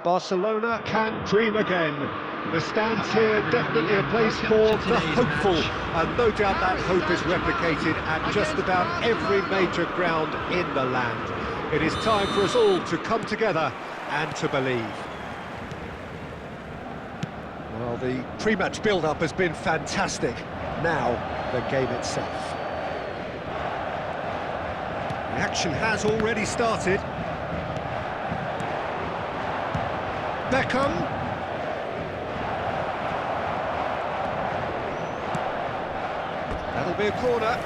Barcelona can dream again. The stands here definitely a place for the hopeful, and no doubt that hope is replicated at just about every major ground in the land. It is time for us all to come together and to believe. Well, the pre-match build-up has been fantastic. Now, the game itself. The action has already started. Beckham. That'll be a corner.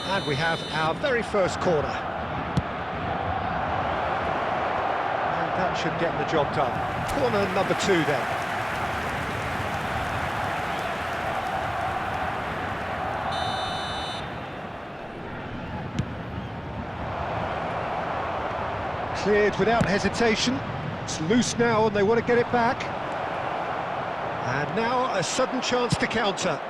And we have our very first corner. And that should get the job done. Corner number 2 then. Cleared without hesitation. It's loose now and they want to get it back. And now a sudden chance to counter.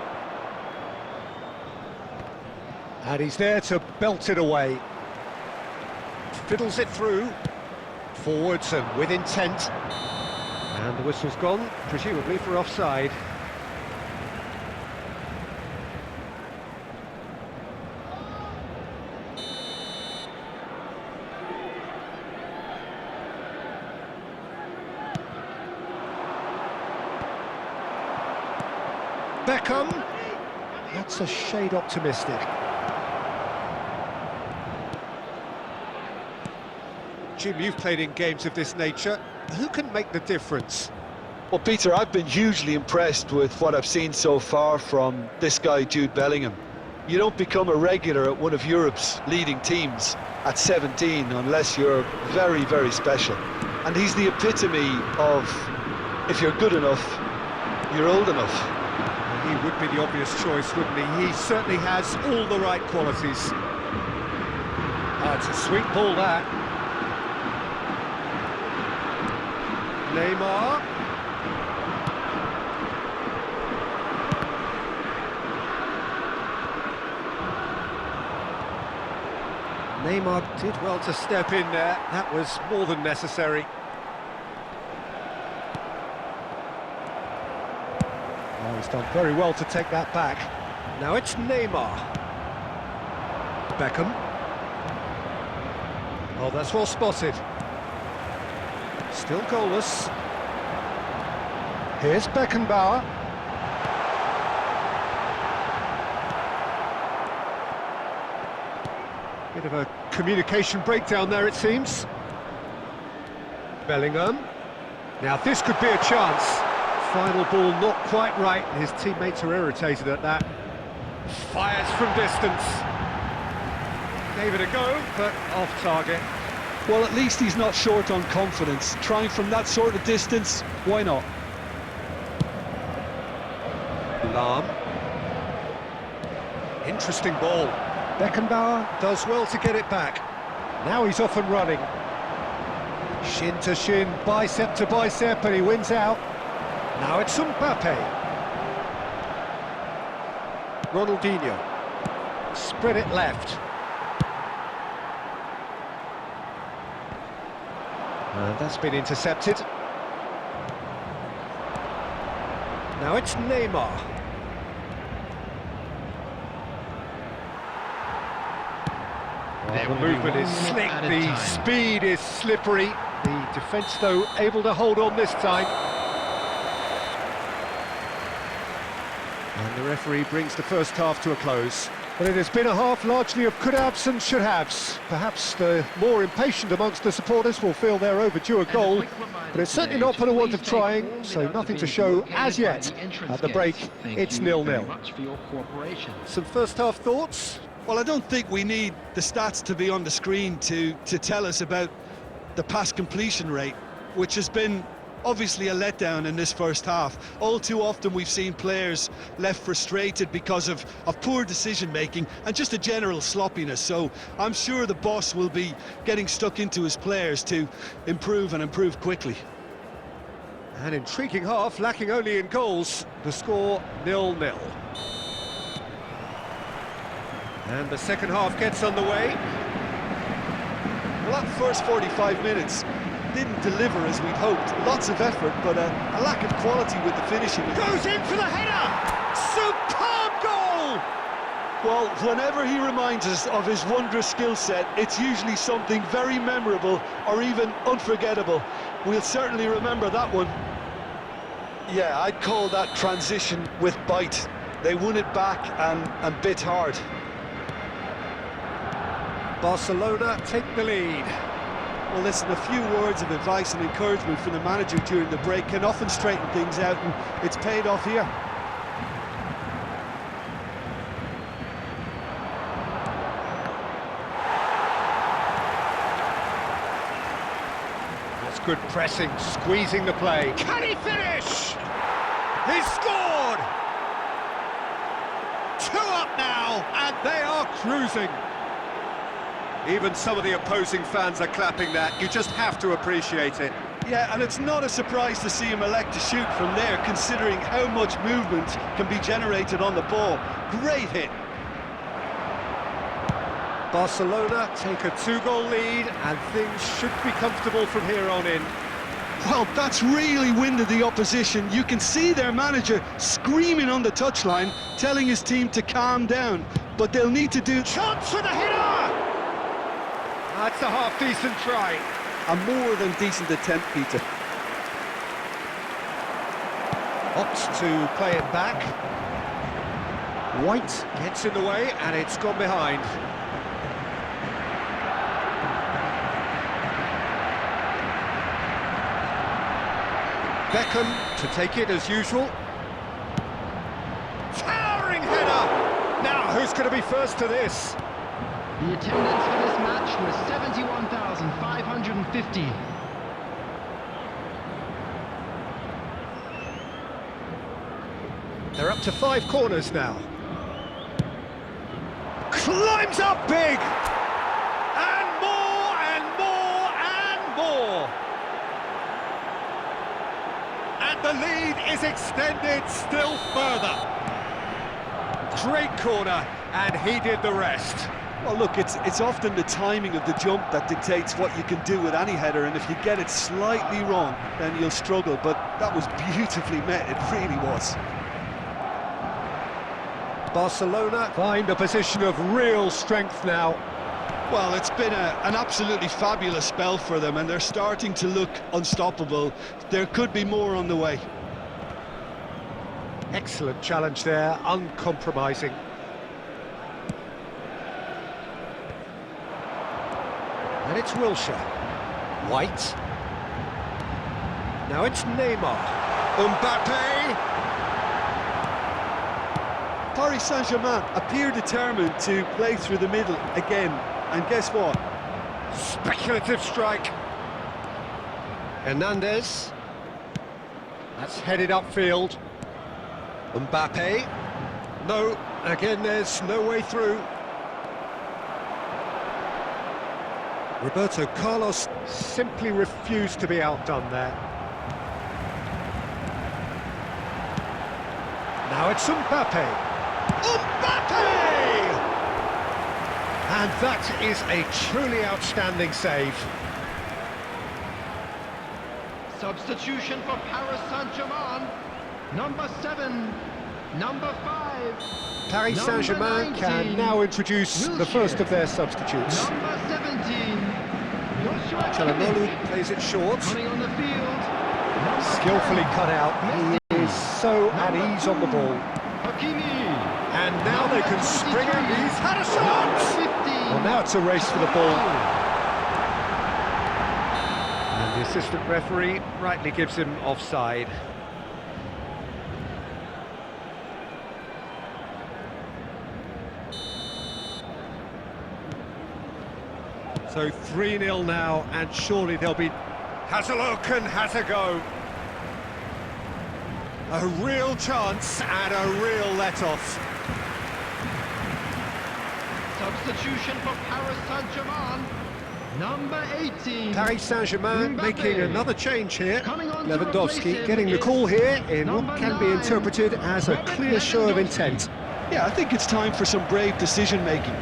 And he's there to belt it away. Fiddles it through. Forwards and with intent. And the whistle's gone, presumably for offside. Beckham, that's a shade optimistic. Jim, you've played in games of this nature. Who can make the difference? Well, Peter, I've been hugely impressed with what I've seen so far from this guy, Jude Bellingham. You don't become a regular at one of Europe's leading teams at 17 unless you're very, very special. And he's the epitome of, if you're good enough, you're old enough. He would be the obvious choice, wouldn't he? He certainly has all the right qualities. It's a sweet ball, that. Neymar. Neymar did well to step in there. That was more than necessary. Oh, he's done very well to take that back. Now it's Neymar. Beckham. Oh, that's well spotted. Still goalless. Here's Beckenbauer. Bit of a communication breakdown there, it seems. Bellingham. Now this could be a chance. Final ball not quite right. His teammates are irritated at that. Fires from distance. Gave it a go, but off target. Well, at least he's not short on confidence. Trying from that sort of distance, why not? Lahm. Interesting ball. Beckenbauer does well to get it back. Now he's off and running. Shin to shin, bicep to bicep, and he wins out. Now it's Mbappe. Ronaldinho. Spread it left. And that's been intercepted. Now it's Neymar. Well, the movement is slick, the speed is slippery. The defence, though, able to hold on this time. And the referee brings the first half to a close. But it has been a half largely of could-haves and should-haves. Perhaps the more impatient amongst the supporters will feel they're overdue a goal, but it's certainly not for the want of trying, so nothing to show as yet. At the break, it's 0-0. Some first-half thoughts? Well, I don't think we need the stats to be on the screen to tell us about the pass completion rate, which has been obviously a letdown in this first half. All too often we've seen players left frustrated because of poor decision making and just a general sloppiness, so I'm sure the boss will be getting stuck into his players to improve and improve quickly. An intriguing half, lacking only in goals. The score 0-0. And the second half gets underway. that first 45 minutes didn't deliver as we'd hoped. Lots of effort, but a lack of quality with the finishing. Goes in for the header! Superb goal! Well, whenever he reminds us of his wondrous skill set, it's usually something very memorable or even unforgettable. We'll certainly remember that one. Yeah, I'd call that transition with bite. They won it back and bit hard. Barcelona take the lead. Well, listen, a few words of advice and encouragement from the manager during the break can often straighten things out, and it's paid off here. That's good pressing, squeezing the play. Can he finish? He's scored! 2 up now, and they are cruising. Even some of the opposing fans are clapping that. You just have to appreciate it. Yeah, and it's not a surprise to see him elect to shoot from there, considering how much movement can be generated on the ball. Great hit. Barcelona take a 2-goal lead, and things should be comfortable from here on in. Well, that's really winded the opposition. You can see their manager screaming on the touchline, telling his team to calm down. But they'll need to do... Chance for the header! That's a half-decent try. A more than decent attempt, Peter. Opts to play it back. White gets in the way, and it's gone behind. Beckham to take it as usual. Towering header! Now, who's going to be first to this? The attendance for this match was 71,550. They're up to 5 corners now. Climbs up big! And more, and more, and more! And the lead is extended still further. Great corner, and he did the rest. Well, look, it's often the timing of the jump that dictates what you can do with any header, and if you get it slightly wrong, then you'll struggle. But that was beautifully met, it really was. Barcelona find a position of real strength now. Well, it's been an absolutely fabulous spell for them, and they're starting to look unstoppable. There could be more on the way. Excellent challenge there, uncompromising. And it's Wilshere. White. Now it's Neymar. Mbappe! Paris Saint-Germain appear determined to play through the middle again. And guess what? Speculative strike. Hernandez. That's headed upfield. Mbappe. No, again there's no way through. Roberto Carlos simply refused to be outdone there. Now it's Mbappe. Mbappe! And that is a truly outstanding save. Substitution for Paris Saint-Germain. Number 7, number 5. Paris Saint-Germain can now introduce the first of their substitutes. Number 17. Çalhanoğlu plays it short. Coming on the field. Skillfully cut out. He is so at ease on the ball. Hakimi. And now they can spring out. He's had a shot! Well, now it's a race for the ball. And the assistant referee rightly gives him offside. So 3-0 now, and surely they'll be... Has a look and has a go. A real chance and a real let-off. Substitution for Paris Saint-Germain. Number 18. Paris Saint-Germain making another change here. Lewandowski him getting the call here in what can be interpreted as a clear show of intent. Yeah, I think it's time for some brave decision-making.